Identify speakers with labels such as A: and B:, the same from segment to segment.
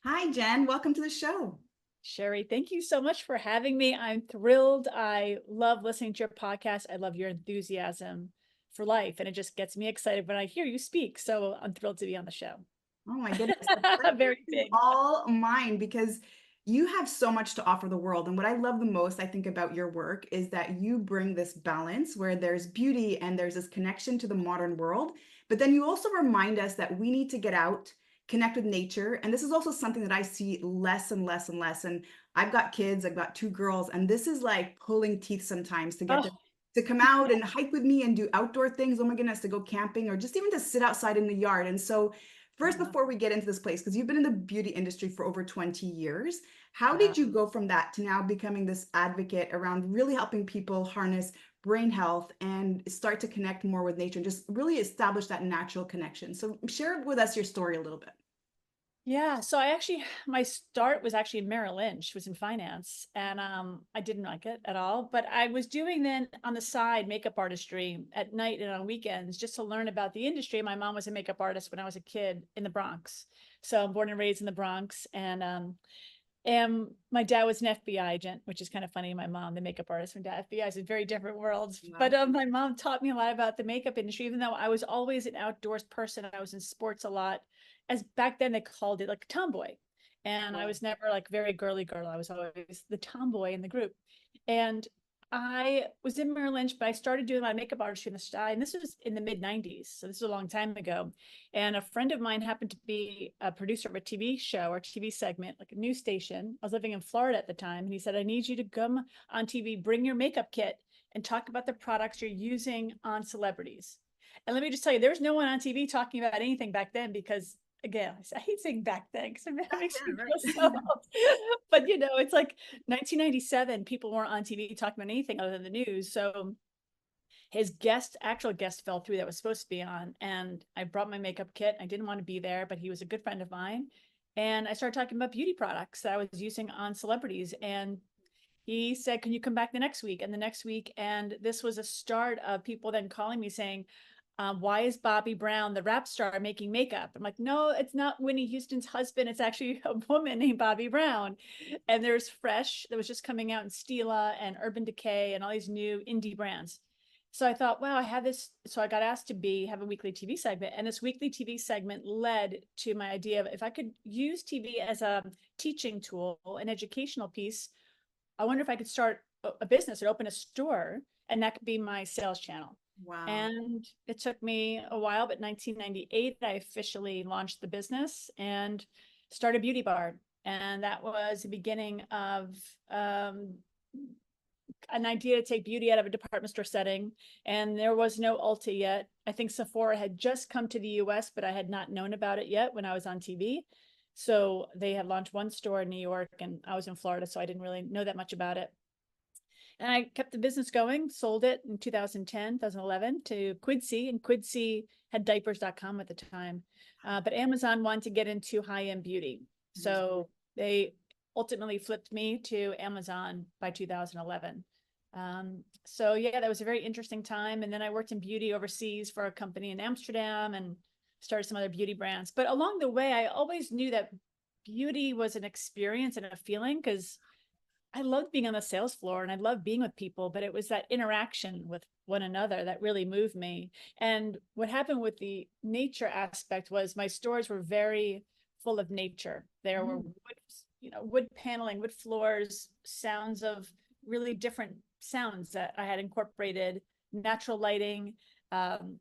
A: Hi, Jen. Welcome to the show.
B: Sherry, thank you so much for having me. I'm thrilled. I love listening to your podcast. I love your enthusiasm for life, and it just gets me excited when I hear you speak. So I'm thrilled to be on the show.
A: Oh my goodness, the pleasure
B: Very
A: is
B: big.
A: all mine because you have so much to offer the world. And what I love the most, I think, about your work is that you bring this balance where there's beauty and there's this connection to the modern world. But then you also remind us that we need to get out, connect with nature. And this is also something that I see less and less and less. And I've got kids, I've got two girls, and this is like pulling teeth sometimes to get them
B: Oh,
A: to come out and hike with me and do outdoor things. Oh my goodness, to go camping or just even to sit outside in the yard. And so first,
B: yeah.
A: before we get into this place, because you've been in the beauty industry for over 20 years, how
B: Yeah.
A: did you go from that to now becoming this advocate around really helping people harness brain health and start to connect more with nature and just really establish that natural connection? So, share with us your story a little bit.
B: Yeah. So my start was actually in Merrill Lynch, was in finance, and I didn't like it at all. But I was doing then on the side makeup artistry at night and on weekends just to learn about the industry. My mom was a makeup artist when I was a kid in the Bronx. So I'm born and raised in the Bronx, and my dad was an FBI agent, which is kind of funny. My mom, the makeup artist, from dad FBI is very different worlds. But
A: Wow.
B: my mom taught me a lot about the makeup industry, even though I was always an outdoors person. I was in sports a lot, as back then they called it like tomboy. And I was never like very girly girl. I was always the tomboy in the group. And I was in Merrill Lynch, but I started doing my makeup artistry in the sky. And this was in the mid 90s. So this is a long time ago. And a friend of mine happened to be a producer of a TV show or TV segment, like a news station. I was living in Florida at the time. And he said, I need you to come on TV, bring your makeup kit and talk about the products you're using on celebrities. And let me just tell you, there was no one on TV talking about anything back then because, again, I hate saying back then because it makes me
A: Yeah,
B: feel so old. But, it's like 1997, people weren't on TV talking about anything other than the news. So his actual guest fell through that was supposed to be on. And I brought my makeup kit. I didn't want to be there, but he was a good friend of mine. And I started talking about beauty products that I was using on celebrities. And he said, can you come back the next week? And the next week. And this was a start of people then calling me saying, why is Bobby Brown, the rap star, making makeup? I'm like, no, it's not Whitney Houston's husband. It's actually a woman named Bobby Brown. And there's Fresh that was just coming out in Stila and Urban Decay and all these new indie brands. So I thought, wow, I have this. So I got asked to have a weekly TV segment. And this weekly TV segment led to my idea of if I could use TV as a teaching tool, an educational piece, I wonder if I could start a business or open a store, and that could be my sales channel.
A: wow.
B: And it took me a while, but 1998, I officially launched the business and started Beauty Bar. And that was the beginning of an idea to take beauty out of a department store setting. And there was no Ulta yet. I think Sephora had just come to the US, but I had not known about it yet when I was on TV. So they had launched one store in New York and I was in Florida, so I didn't really know that much about it. And I kept the business going, sold it in 2010, 2011 to Quidsi, and Quidsi had diapers.com at the time. But Amazon wanted to get into high-end beauty. So they ultimately flipped me to Amazon by 2011. So yeah, that was a very interesting time. And then I worked in beauty overseas for a company in Amsterdam and started some other beauty brands. But along the way, I always knew that beauty was an experience and a feeling because I loved being on the sales floor and I loved being with people, but it was that interaction with one another that really moved me. And what happened with the nature aspect was my stores were very full of nature. There were
A: Mm.
B: wood paneling, wood floors, sounds of really different sounds that I had incorporated, natural lighting, um,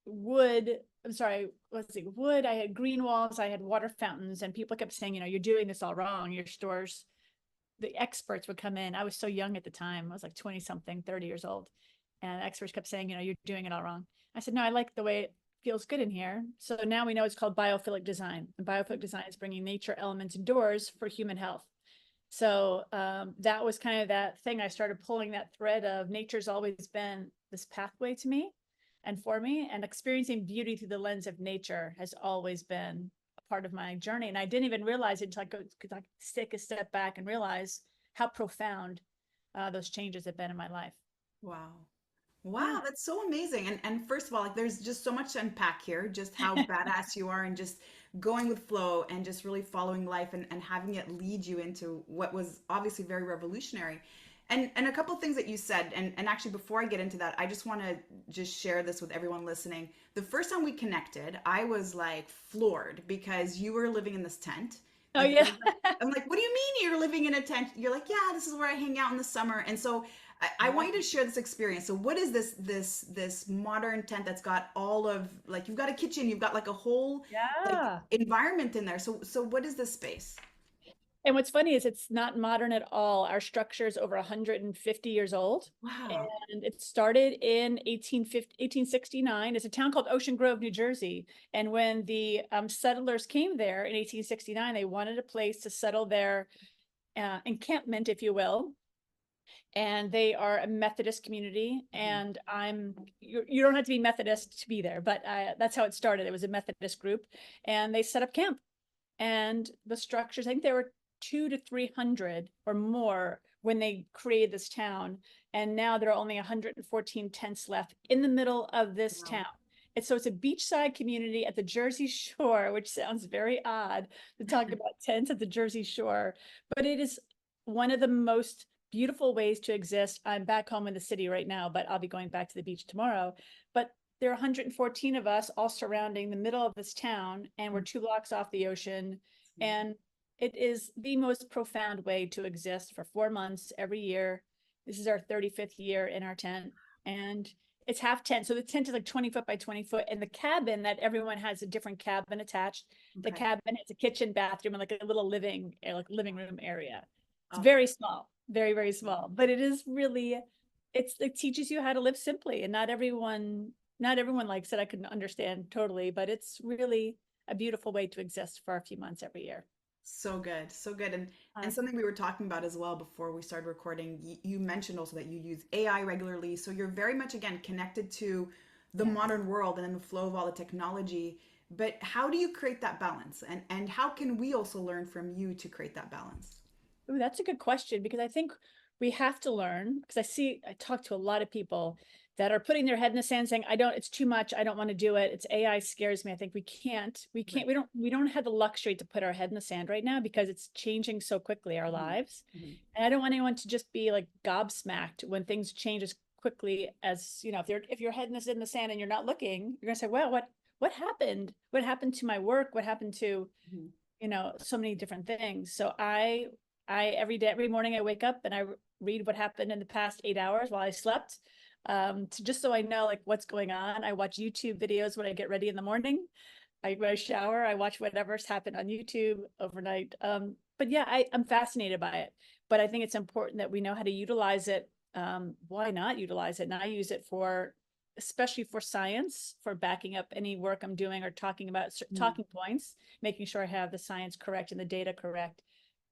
B: wood. I'm sorry, let's see, wood. I had green walls, I had water fountains, and people kept saying, you're doing this all wrong. Your stores, the experts would come in. I was so young at the time. I was like 20 something, 30 years old. And experts kept saying, you're doing it all wrong. I said, no, I like the way it feels good in here. So now we know it's called biophilic design. And biophilic design is bringing nature elements indoors for human health. So that was kind of that thing. I started pulling that thread of nature's always been this pathway to me and for me, and experiencing beauty through the lens of nature has always been a part of my journey. And I didn't even realize it until I could take a step back and realize how profound those changes have been in my life.
A: Wow. Wow,
B: Yeah.
A: that's so amazing. And first of all, like there's just so much to unpack here, just how badass you are and just going with flow and just really following life and having it lead you into what was obviously very revolutionary. And a couple of things that you said, and actually before I get into that, I just want to just share this with everyone listening. The first time we connected, I was like floored because you were living in this tent.
B: Oh
A: Like
B: yeah.
A: I'm like, what do you mean you're living in a tent? You're like, yeah, this is where I hang out in the summer. And so I want you to share this experience. So what is this modern tent that's got all of like you've got a kitchen, you've got like a whole like
B: Yeah.
A: environment in there. So what is this space?
B: And what's funny is it's not modern at all. Our structure is over 150 years old.
A: Wow.
B: And it started in 1869. It's a town called Ocean Grove, New Jersey. And when the settlers came there in 1869, they wanted a place to settle their encampment, if you will. And they are a Methodist community.
A: Mhm.
B: And you don't have to be Methodist to be there, but that's how it started. It was a Methodist group, and they set up camp. And the structures, I think there were 200 to 300 or more when they created this town. And now there are only 114 tents left in the middle of this
A: Wow.
B: town. And so it's a beachside community at the Jersey Shore, which sounds very odd to talk about tents at the Jersey Shore, but it is one of the most beautiful ways to exist. I'm back home in the city right now, but I'll be going back to the beach tomorrow. But there are 114 of us all surrounding the middle of this town, and we're 2 blocks off the ocean. And it is the most profound way to exist for 4 months every year. This is our 35th year in our tent, and it's half tent. So the tent is like 20 foot by 20 foot, and the cabin that everyone has a different cabin attached. The
A: Okay.
B: cabin, it's a kitchen, bathroom, and like a little living room area. It's
A: Oh,
B: very small, very, very small, but it is really, it teaches you how to live simply, and not everyone likes it. I can understand totally, but it's really a beautiful way to exist for a few months every year.
A: so good. So good. And
B: Uh,
A: something we were talking about as well before we started recording, you mentioned also that you use AI regularly. So you're very much again connected to the
B: yes.
A: modern world and in the flow of all the technology. But how do you create that balance? And how can we also learn from you to create that balance?
B: Ooh, that's a good question, because I think we have to learn, because I talk to a lot of people that are putting their head in the sand saying, it's too much. I don't want to do it. It's AI scares me. I think
A: Right.
B: we don't have the luxury to put our head in the sand right now because it's changing so quickly, our
A: Mhm.
B: lives.
A: Mhm.
B: And I don't want anyone to just be like gobsmacked when things change as quickly as, if your head is in the sand and you're not looking, you're gonna say, well, what happened? What happened to my work? What happened to
A: Mhm.
B: so many different things. So I every day, every morning I wake up and I read what happened in the past 8 hours while I slept, just so I know like what's going on. I watch YouTube videos when I get ready in the morning. When I shower, I watch whatever's happened on YouTube overnight. But yeah, I'm fascinated by it. But I think it's important that we know how to utilize it. Why not utilize it? And I use it for, especially for science, for backing up any work I'm doing or talking about
A: Mhm.
B: talking points, making sure I have the science correct and the data correct.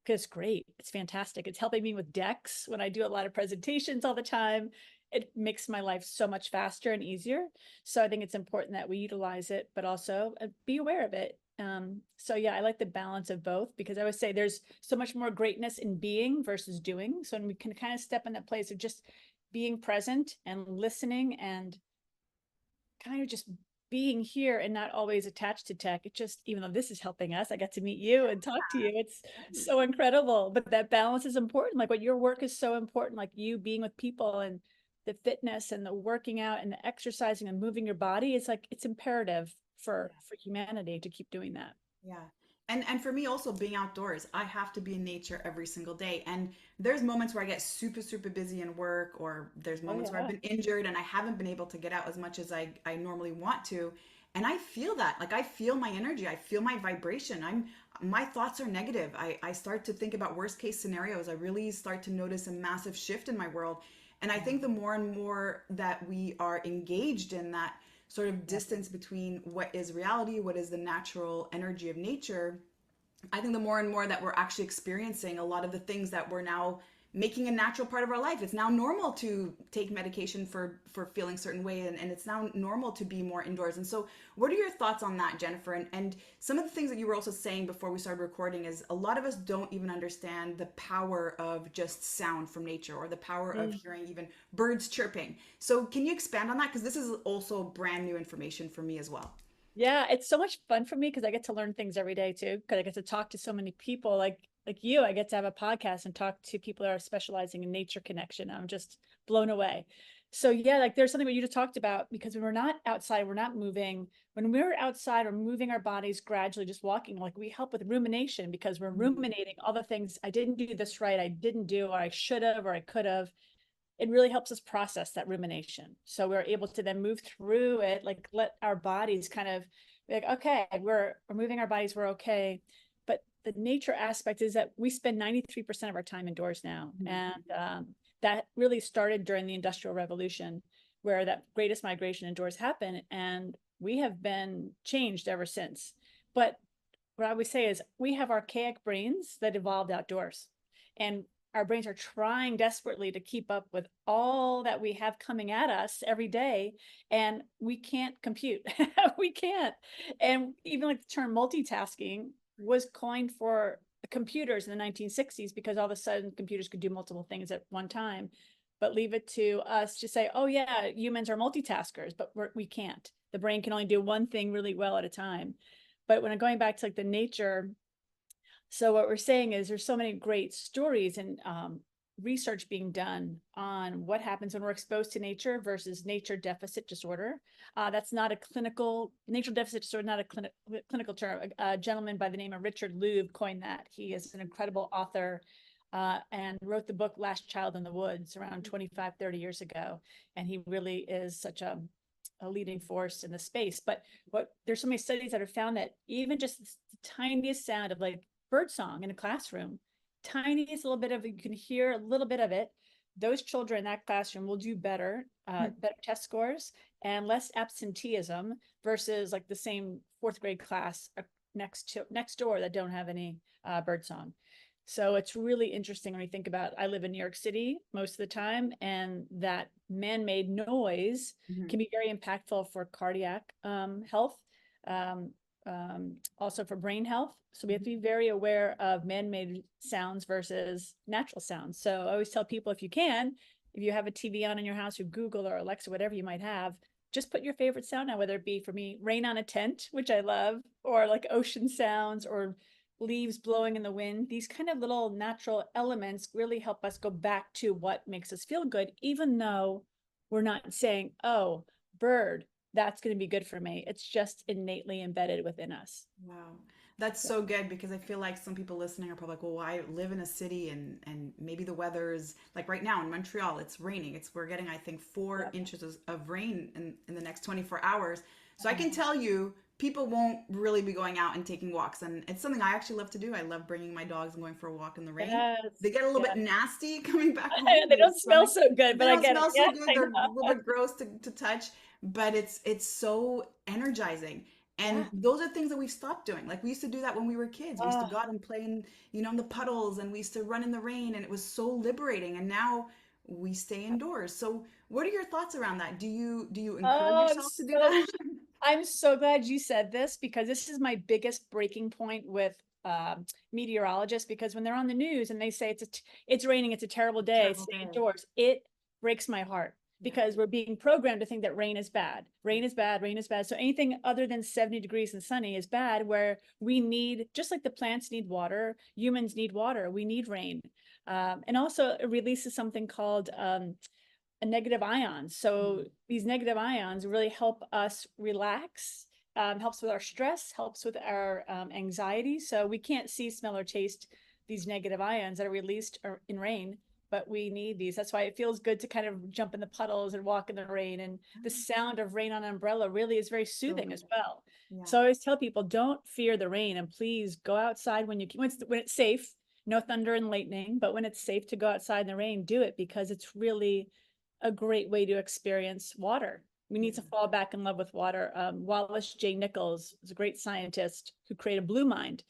B: Because it's great. It's fantastic. It's helping me with decks when I do a lot of presentations all the time. It makes my life so much faster and easier. So I think it's important that we utilize it, but also be aware of it. So yeah, I like the balance of both, because I always say there's so much more greatness in being versus doing. So when we can kind of step in that place of just being present and listening and kind of just being here and not always attached to tech. It just, even though this is helping us, I got to meet you and talk to you. It's so incredible. But that balance is important. Like what your work is so important, like you being with people and the fitness and the working out and the exercising and moving your body. It's like it's imperative for humanity to keep doing that.
A: Yeah. And for me also being outdoors, I have to be in nature every single day. And there's moments where I get super busy in work, or there's
B: Oh
A: moments where I've
B: yeah.
A: been injured and I haven't been able to get out as much as I normally want to. And I feel that. Like I feel my energy, I feel my vibration. My thoughts are negative. I start to think about worst case scenarios. I really start to notice a massive shift in my world. And I think the more and more that we are engaged in that sort of
B: Yeah.
A: distance between what is reality, what is the natural energy of nature, I think the more and more that we're actually experiencing a lot of the things that we're now making a natural part of our life. It's now normal to take medication for feeling certain way, and it's now normal to be more indoors. And so what are your thoughts on that, Jennifer? And some of the things that you were also saying before we started recording is a lot of us don't even understand the power of just sound from nature, or the power of hearing even birds chirping. So can you expand on that, because this is also brand new information for me as well.
B: Yeah, it's so much fun for me because I get to learn things every day too. Because I get to talk to so many people like you. I get to have a podcast and talk to people that are specializing in nature connection. I'm just blown away. So yeah, like there's something that you just talked about, because when we're not outside, we're not moving. When we're outside, we're moving our bodies gradually, just walking. Like we help with rumination because we're ruminating all the things I didn't do this right, I didn't do, or I should have, or I could have. It really helps us process that rumination. So we're able to then move through it, like let our bodies kind of be like, okay, we're moving our bodies, we're okay. But the nature aspect is that we spend 93% of our time indoors now. And that really started during the Industrial Revolution, where that greatest migration indoors happened. And we have been changed ever since. But what I would say is we have archaic brains that evolved outdoors. And our brains are trying desperately to keep up with all that we have coming at us every day, and we can't compute. We can't. And even like the term multitasking was coined for computers in the 1960s, because all of a sudden computers could do multiple things at one time. But leave it to us to say, oh yeah, humans are multitaskers, but we can't. The brain can only do one thing really well at a time. But when I'm going back to like the nature, so what we're saying is there's so many great stories and research being done on what happens when we're exposed to nature versus nature deficit disorder. That's not a clinical, nature deficit disorder, not a clinical term. A gentleman by the name of Richard Louv coined that. He is an incredible author and wrote the book Last Child in the Woods around 25, 30 years ago. And he really is such a leading force in the space. But there's so many studies that have found that even just the tiniest sound of like birdsong in a classroom, tiniest little bit of, you can hear a little bit of it, those children in that classroom will do better, better test scores and less absenteeism versus like the same fourth grade class next door that don't have any birdsong. So it's really interesting when you think about, I live in New York City most of the time, and that man-made noise can be very impactful for cardiac health, also for brain health. So we have to be very aware of man-made sounds versus natural sounds. So I always tell people, if you can, if you have a TV on in your house, or Google or Alexa, whatever you might have, just put your favorite sound on, whether it be, for me, rain on a tent, which I love, or like ocean sounds, or leaves blowing in the wind. These kind of little natural elements really help us go back to what makes us feel good, even though we're not saying, oh, bird, that's going to be good for me. It's just innately embedded within us.
A: Wow. That's so good, because I feel like some people listening are probably like, well, I live in a city, and maybe the weather is like right now in Montreal, it's raining. We're getting, I think, 4 inches of rain in the next 24 hours. So I can tell you, people won't really be going out and taking walks. And it's something I actually love to do. I love bringing my dogs and going for a walk in the rain.
B: Yes.
A: They get a little
B: Yeah.
A: bit nasty coming back home.
B: They don't smell so good,
A: They
B: but I
A: don't
B: get it.
A: smell so
B: Yes,
A: good.
B: I
A: They're a little
B: know.
A: bit gross to touch, but it's so energizing. And
B: Yeah.
A: those are things that we've stopped doing. Like we used to do that when we were kids. We used to
B: Oh,
A: go out and play in the puddles, and we used to run in the rain, and it was so liberating. And now we stay indoors. So what are your thoughts around that? Do you encourage
B: oh,
A: yourself to do that?
B: I'm so glad you said this, because this is my biggest breaking point with meteorologists, because when they're on the news and they say it's raining, it's a terrible day,
A: Terrible
B: stay
A: day.
B: indoors, it breaks my heart,
A: Yeah.
B: because we're being programmed to think that rain is bad. Rain is bad, rain is bad. So anything other than 70 degrees and sunny is bad, where we need, just like the plants need water, humans need water, we need rain. And also it releases something called a negative ions. So these negative ions really help us relax, helps with our stress, helps with our anxiety. So we can't see, smell, or taste these negative ions that are released in rain, but we need these. That's why it feels good to kind of jump in the puddles and walk in the rain. And the sound of rain on an umbrella really is very
A: So
B: soothing as
A: good.
B: well.
A: Yeah.
B: So I always tell people, don't fear the rain, and please go outside when you can, when it's safe. No thunder and lightning, but when it's safe to go outside in the rain, do it, because it's really a great way to experience water. We need to fall back in love with water. Wallace J. Nichols is a great scientist who created Blue Mind,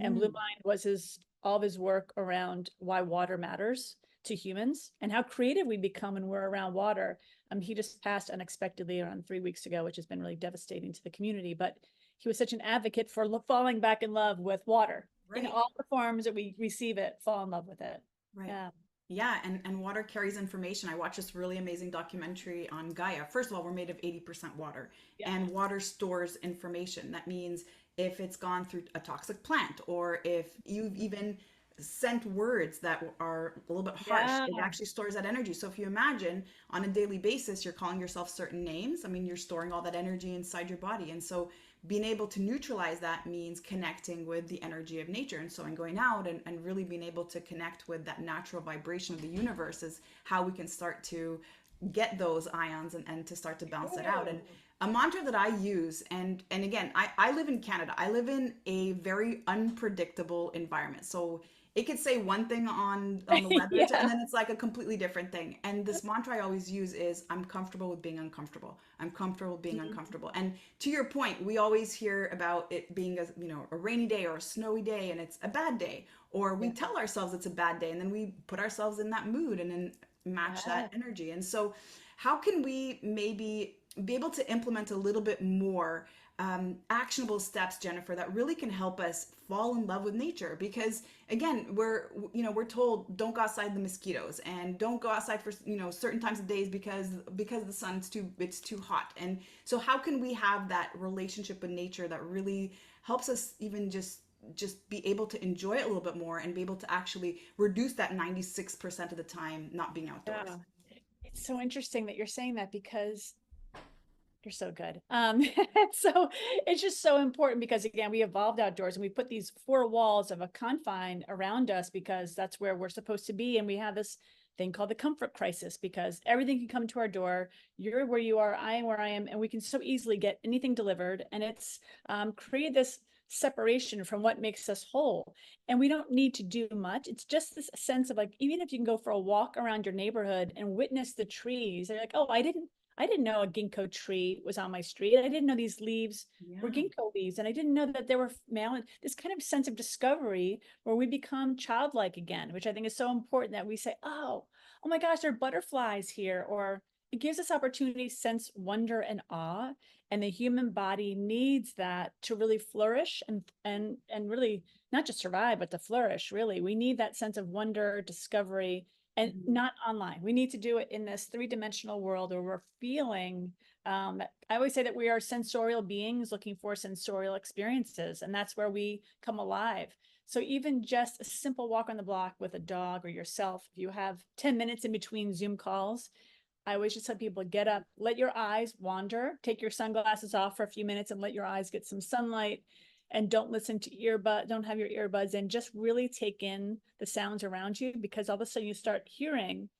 B: and Blue Mind was all of his work around why water matters. to humans and how creative we become when we're around water. He just passed unexpectedly around 3 weeks ago, which has been really devastating to the community. But he was such an advocate for falling back in love with water in
A: Right.
B: all the forms that we receive it, fall in love with it.
A: Right.
B: Yeah.
A: Yeah, and water carries information. I watched this really amazing documentary on Gaia. First of all, we're made of 80% water,
B: Yeah.
A: and water stores information. That means if it's gone through a toxic plant, or if you've even sent words that are a little bit harsh,
B: Yeah.
A: it actually stores that energy. So if you imagine on a daily basis, you're calling yourself certain names, I mean, you're storing all that energy inside your body. And so being able to neutralize that means connecting with the energy of nature. And so in going out and really being able to connect with that natural vibration of the universe is how we can start to get those ions and to start to bounce it out. And a mantra that I use, and again, I live in Canada. I live in a very unpredictable environment. So it could say one thing on the weather and
B: Yeah.
A: then it's like a completely different thing. And this mantra I always use is I'm comfortable with being uncomfortable. I'm comfortable being
B: Mhm.
A: uncomfortable. And to your point, we always hear about it being a rainy day or a snowy day and it's a bad day, or we
B: Yeah.
A: tell ourselves it's a bad day and then we put ourselves in that mood and then match that
B: Yeah.
A: energy. And so how can we maybe be able to implement a little bit more actionable steps, Jennifer, that really can help us fall in love with nature? Because again, we're told don't go outside the mosquitoes and don't go outside for certain times of days because the sun's too hot. And so how can we have that relationship with nature that really helps us even just be able to enjoy it a little bit more and be able to actually reduce that 96% of the time not being outdoors?
B: Yeah. It's so interesting that you're saying that because you're so good. So it's just so important because again, we evolved outdoors and we put these four walls of a confine around us because that's where we're supposed to be. And we have this thing called the comfort crisis because everything can come to our door. You're where you are, I am where I am, and we can so easily get anything delivered. And it's created this separation from what makes us whole. And we don't need to do much. It's just this sense of like, even if you can go for a walk around your neighborhood and witness the trees, they're like, oh, I didn't know a ginkgo tree was on my street. I didn't know these leaves were
A: Yeah.
B: ginkgo leaves. And I didn't know that there were this kind of sense of discovery where we become childlike again, which I think is so important that we say, oh my gosh, there are butterflies here. Or it gives us opportunity, sense wonder and awe. And the human body needs that to really flourish and really not just survive, but to flourish, really. We need that sense of wonder, discovery, and
A: Mhm.
B: not online. We need to do it in this three-dimensional world where we're feeling. I always say that we are sensorial beings looking for sensorial experiences, and that's where we come alive. So even just a simple walk on the block with a dog or yourself, if you have 10 minutes in between Zoom calls, I always just tell people get up, let your eyes wander, take your sunglasses off for a few minutes and let your eyes get some sunlight, and don't listen to don't have your earbuds in, just really take in the sounds around you because all of a sudden you start hearing,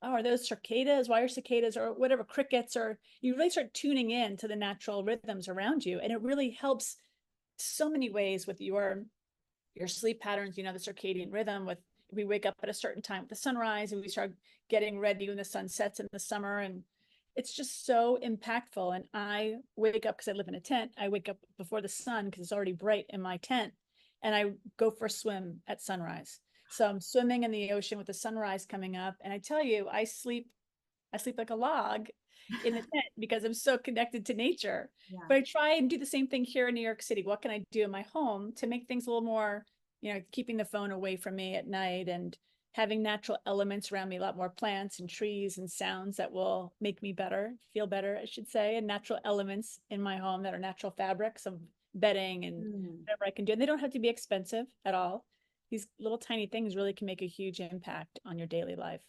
B: oh, are those cicadas? Why are cicadas or whatever, crickets? Or you really start tuning in to the natural rhythms around you. And it really helps so many ways with your sleep patterns, the circadian rhythm with we wake up at a certain time with the sunrise and we start getting ready when the sun sets in the summer. And it's just so impactful. And I wake up because I live in a tent. I wake up before the sun because it's already bright in my tent. And I go for a swim at sunrise. So I'm swimming in the ocean with the sunrise coming up. And I tell you, I sleep like a log in the tent because I'm so connected to nature.
A: Yeah.
B: But I try and do the same thing here in New York City. What can I do in my home to make things a little more, keeping the phone away from me at night and having natural elements around me, a lot more plants and trees and sounds that will make me better, feel better, I should say, and natural elements in my home that are natural fabrics of bedding and
A: Mm.
B: whatever I can do. And they don't have to be expensive at all. These little tiny things really can make a huge impact on your daily life.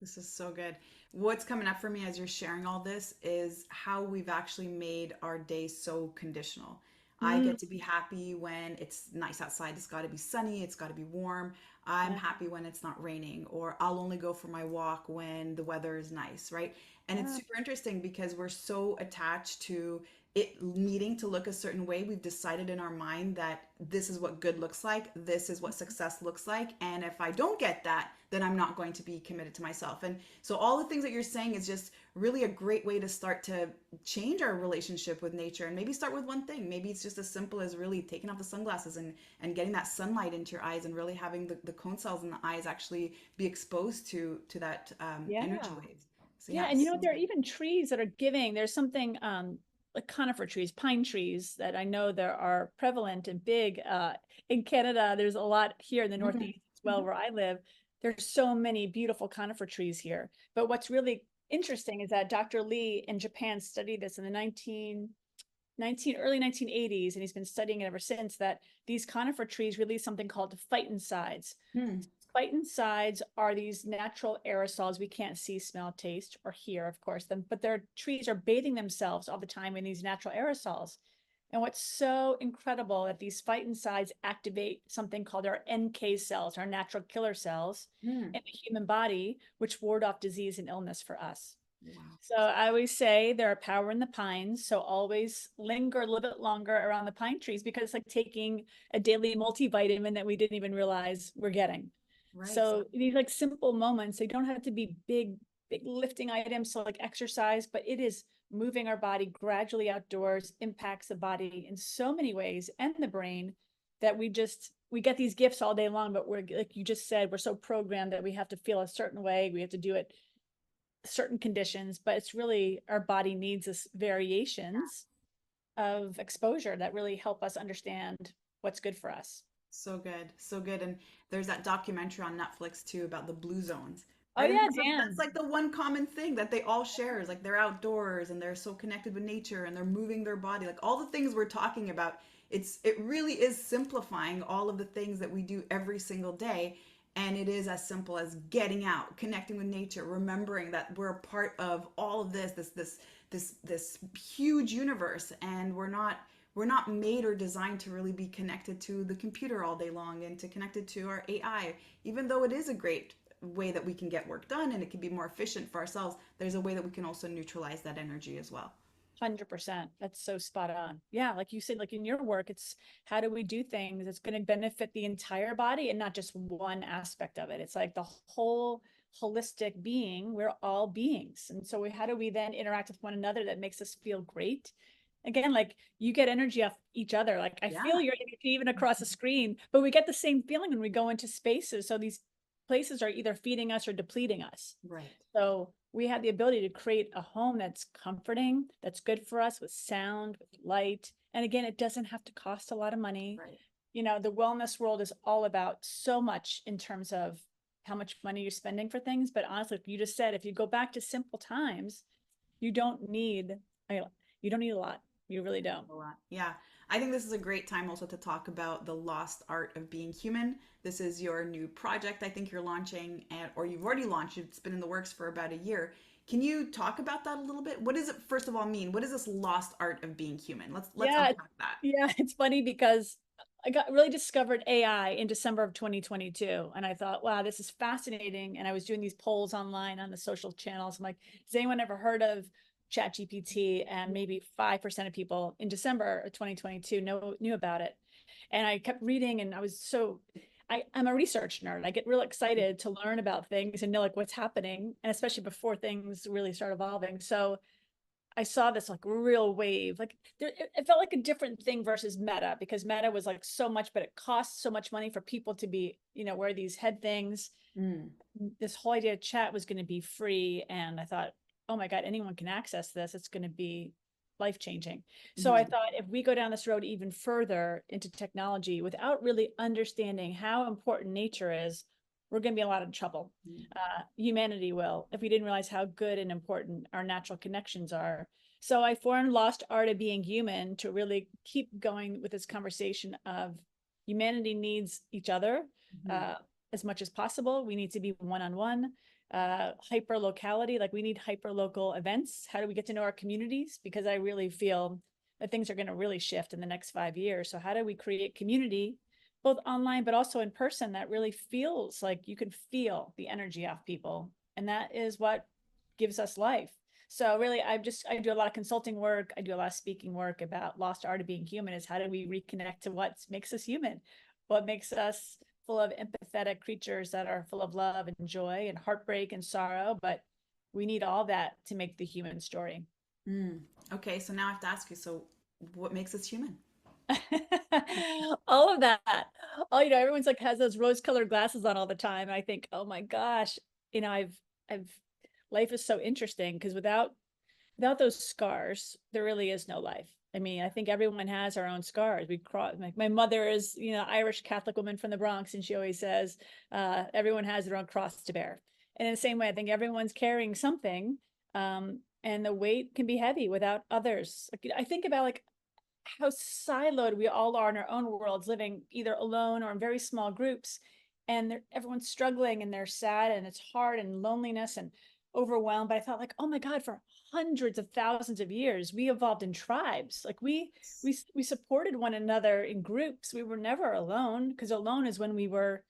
A: This is so good. What's coming up for me as you're sharing all this is how we've actually made our day so conditional. I
B: Mm,
A: get to be happy when it's nice outside. It's got to be sunny. It's got to be warm. I'm
B: yeah,
A: happy when it's not raining, or I'll only go for my walk when the weather is nice, right? And it's
B: yeah,
A: super interesting because we're so attached to it needing to look a certain way. We've decided in our mind that this is what good looks like, this is what success looks like, and if I don't get that, then I'm not going to be committed to myself. And so all the things that you're saying is just really a great way to start to change our relationship with nature, and maybe start with one thing. Maybe it's just as simple as really taking off the sunglasses and getting that sunlight into your eyes, and really having the cone cells in the eyes actually be exposed to that energy
B: Yeah.
A: waves. So
B: Yeah,
A: yeah,
B: and you know,
A: so
B: there are
A: good.
B: even trees that are giving, there's something like conifer trees, pine trees that I know there are prevalent and big in Canada. There's a lot here in the
A: Mhm.
B: Northeast as well
A: Mhm.
B: where I live. There's so many beautiful conifer trees here. But what's really interesting is that Dr. Lee in Japan studied this in the early 1980s, and he's been studying it ever since, that these conifer trees release something called phytoncides.
A: Hmm.
B: Phytoncides are these natural aerosols we can't see, smell, taste, or hear, of course, them, but their trees are bathing themselves all the time in these natural aerosols. And what's so incredible that these phytoncides activate something called our NK cells, our natural killer cells
A: Hmm.
B: in the human body, which ward off disease and illness for us.
A: Wow.
B: So I always say there are power in the pines. So always linger a little bit longer around the pine trees, because it's like taking a daily multivitamin that we didn't even realize we're getting.
A: Right.
B: So these like simple moments, they don't have to be big, big lifting items, so like exercise, but it is moving our body gradually outdoors, impacts the body in so many ways and the brain, that we get these gifts all day long, but we're, like you just said, we're so programmed that we have to feel a certain way. We have to do it certain conditions, but it's really our body needs this variations of exposure that really help us understand what's good for us.
A: So good, so good. And there's that documentary on Netflix too about the blue zones,
B: Oh
A: right? And
B: yeah,
A: that's
B: Dan.
A: like the one common thing that they all share is like they're outdoors and they're so connected with nature and they're moving their body. Like all the things we're talking about, it really is simplifying all of the things that we do every single day. And it is as simple as getting out, connecting with nature, remembering that we're a part of all of this huge universe, and we're not made or designed to really be connected to the computer all day long and to connected to our AI. Even though it is a great way that we can get work done and it can be more efficient for ourselves, there's a way that we can also neutralize that energy as well.
B: 100%. That's so spot on. Yeah, like you said, like in your work, it's how do we do things that's going to benefit the entire body and not just one aspect of it. It's like the whole holistic being. We're all beings. And so how do we then interact with one another that makes us feel great? Again, like you get energy off each other. Like I
A: Yeah.
B: feel your energy even across the screen, but we get the same feeling when we go into spaces. So these places are either feeding us or depleting us.
A: Right.
B: So we have the ability to create a home that's comforting, that's good for us, with sound, with light. And again, it doesn't have to cost a lot of money.
A: Right.
B: You know, the wellness world is all about so much in terms of how much money you're spending for things. But honestly, like you just said, if you go back to simple times, you don't need, you don't need a lot. You really don't.
A: A lot. Yeah. I think this is a great time also to talk about the lost art of being human. This is your new project I think you're launching, or you've already launched. It's been in the works for about a year. Can you talk about that a little bit? What does it first of all mean? What is this lost art of being human? Let's
B: Yeah,
A: unpack that.
B: yeah, it's funny because I got really discovered AI in December of 2022. And I thought, wow, this is fascinating. And I was doing these polls online on the social channels. I'm like, has anyone ever heard of ChatGPT? And maybe 5% of people in December of 2022 knew about it. And I kept reading, and I was I'm a research nerd. I get real excited to learn about things and know like what's happening, and especially before things really start evolving. So I saw this like real wave. Like it felt like a different thing versus Meta, because Meta was like so much, but it costs so much money for people to be, wear these head things.
A: Mm.
B: This whole idea of chat was going to be free. And I thought, oh my God, anyone can access this. It's going to be life changing. So I
A: Mhm.
B: thought if we go down this road even further into technology without really understanding how important nature is, we're going to be in a lot of trouble.
A: Mm.
B: Humanity will, if we didn't realize how good and important our natural connections are. So I formed Lost Art of Being Human to really keep going with this conversation of humanity needs each other
A: Mhm.
B: uh, as much as possible. We need to be one-on-one. Hyper locality, like we need hyper local events. How do we get to know our communities? Because I really feel that things are going to really shift in the next 5 years. So how do we create community both online but also in person that really feels like you can feel the energy off people, and that is what gives us life. So really, I do a lot of consulting work. I do a lot of speaking work about lost art of being human. Is how do we reconnect to what makes us human, what makes us full of empathetic creatures that are full of love and joy and heartbreak and sorrow. But we need all that to make the human story.
A: Mm. Okay, so now I have to ask you, so what makes us human?
B: All of that. Oh, everyone's like has those rose-colored glasses on all the time. I think, oh my gosh, I've life is so interesting because without those scars, there really is no life. I mean, I think everyone has our own scars. We cross. Like my mother is, Irish Catholic woman from the Bronx, and she always says, everyone has their own cross to bear. And in the same way, I think everyone's carrying something, and the weight can be heavy without others. Like, I think about like how siloed we all are in our own worlds, living either alone or in very small groups, and everyone's struggling and they're sad and it's hard and loneliness and overwhelmed. But I thought like, oh my God, for hundreds of thousands of years, we evolved in tribes. Like we supported one another in groups. We were never alone, because alone is when we were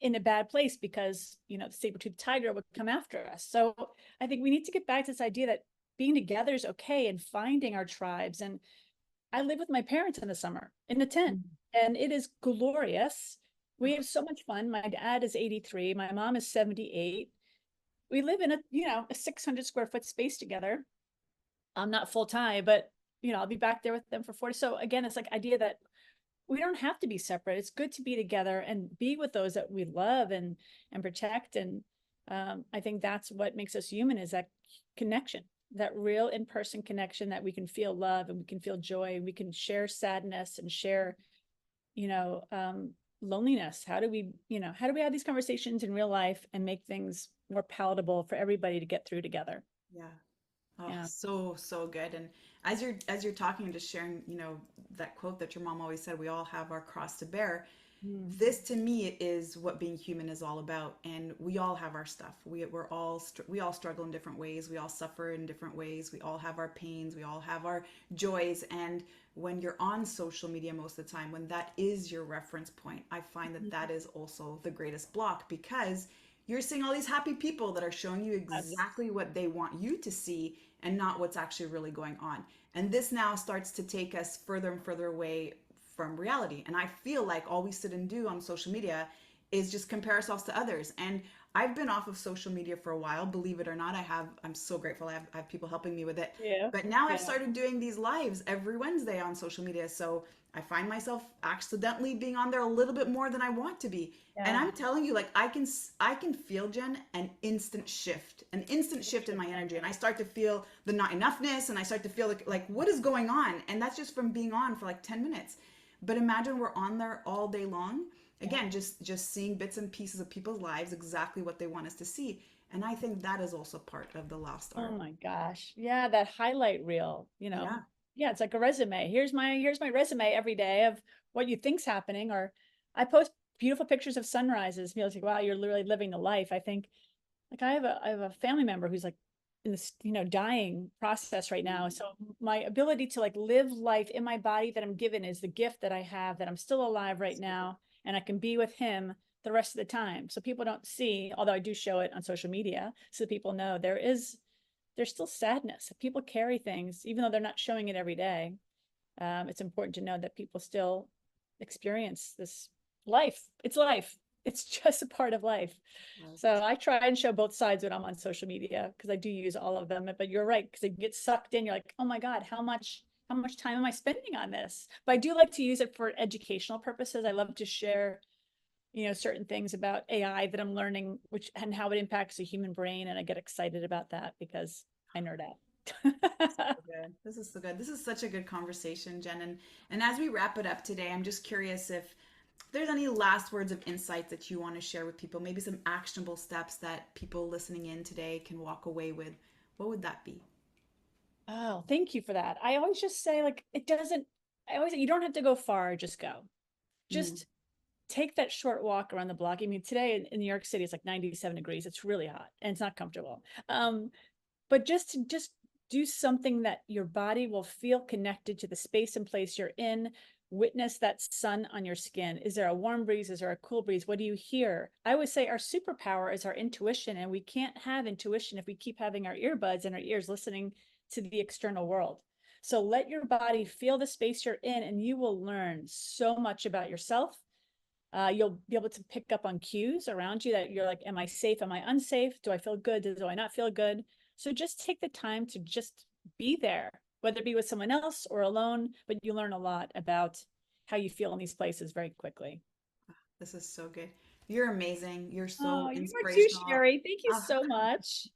B: in a bad place, because the saber-toothed tiger would come after us. So I think we need to get back to this idea that being together is okay, and finding our tribes. And I live with my parents in the summer in the tent, and it is glorious. We have so much fun. My dad is 83. My mom is 78. We live in a 600 square foot space together. I'm not full time, but I'll be back there with them for 40. So again, it's like idea that we don't have to be separate. It's good to be together and be with those that we love and protect. And I think that's what makes us human, is that connection, that real in-person connection, that we can feel love and we can feel joy and we can share sadness and share, loneliness. How do we have these conversations in real life and make things more palatable for everybody to get through together?
A: Yeah. Oh,
B: Yeah.
A: so good. And as you're talking and just sharing, that quote that your mom always said, we all have our cross to bear.
B: Mm.
A: This to me is what being human is all about, and we all have our stuff. We all struggle in different ways. We all suffer in different ways. We all have our pains. We all have our joys. And when you're on social media most of the time, when that is your reference point, I find that that is also the greatest block, because you're seeing all these happy people that are showing you
B: Yes.
A: exactly what they want you to see and not what's actually really going on. And this now starts to take us further and further away from reality. And I feel like all we sit and do on social media is just compare ourselves to others. And I've been off of social media for a while, believe it or not. I'm so grateful. I have people helping me with it.
B: Yeah.
A: But now I've
B: Yeah.
A: started doing these lives every Wednesday on social media. So I find myself accidentally being on there a little bit more than I want to be. And
B: Yeah.
A: I'm telling you, like I can feel, Jen, an instant shift in my energy, and I start to feel the not enoughness, and I start to feel like what is going on, and that's just from being on for like 10 minutes. But imagine we're on there all day long,
B: Yeah.
A: again, just seeing bits and pieces of people's lives, exactly what they want us to see. And I think that is also part of the lost
B: Oh
A: art.
B: my gosh. Yeah, that highlight reel.
A: Yeah.
B: Yeah, it's like a resume. Here's my resume every day of what you think's happening. Or I post beautiful pictures of sunrises. It's like, wow, you're literally living the life. I think like I have a family member who's like in this, dying process right now. So my ability to like live life in my body that I'm given is the gift that I have, that I'm still alive right now and I can be with him the rest of the time. So people don't see, although I do show it on social media, so people know there's still sadness. People carry things, even though they're not showing it every day. It's important to know that people still experience this life. It's life. It's just a part of life. So I try and show both sides when I'm on social media, because I do use all of them. But you're right, because you get sucked in. You're like, oh my God, how much time am I spending on this? But I do like to use it for educational purposes. I love to share, certain things about AI that I'm learning, and how it impacts the human brain. And I get excited about that because I nerd out.
A: So good. This is so good. This is such a good conversation, Jen. And as we wrap it up today, I'm just curious if there's any last words of insight that you want to share with people, maybe some actionable steps that people listening in today can walk away with. What would that be?
B: Oh, thank you for that. I always just say, like, I always say, you don't have to go far, just go.
A: Mm,
B: Just take that short walk around the block. I mean, today in New York City, it's like 97 degrees. It's really hot and it's not comfortable. But just do something that your body will feel connected to the space and place you're in, witness that sun on your skin. Is there a warm breeze? Is there a cool breeze? What do you hear? I would say our superpower is our intuition, and we can't have intuition if we keep having our earbuds and our ears listening to the external world. So let your body feel the space you're in, and you will learn so much about yourself. You'll be able to pick up on cues around you that you're like, am I safe? Am I unsafe? Do I feel good? Do I not feel good? So just take the time to just be there, whether it be with someone else or alone, but you learn a lot about how you feel in these places very quickly.
A: This is so good. You're amazing. You're
B: Oh,
A: so
B: you are too,
A: inspirational.
B: Sherry. Thank you
A: Uh,
B: so much.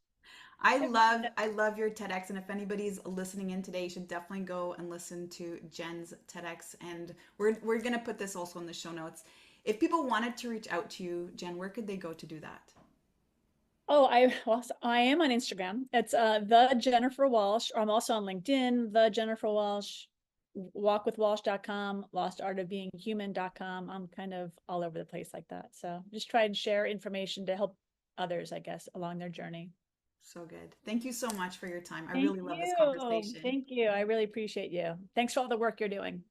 A: I love your TEDx, and if anybody's listening in today, you should definitely go and listen to Jen's TEDx, and we're gonna put this also in the show notes. If people wanted to reach out to you, Jen, where could they go to do that?
B: Oh, I am on Instagram. It's the Jennifer Walsh, or I'm also on LinkedIn, the Jennifer Walsh, walkwithwalsh.com, lostartofbeinghuman.com. I'm kind of all over the place like that. So just try and share information to help others, I guess, along their journey.
A: So good. Thank you so much for your time. I
B: Thank
A: really love this
B: you.
A: conversation.
B: Thank you. I really appreciate you. Thanks for all the work you're doing.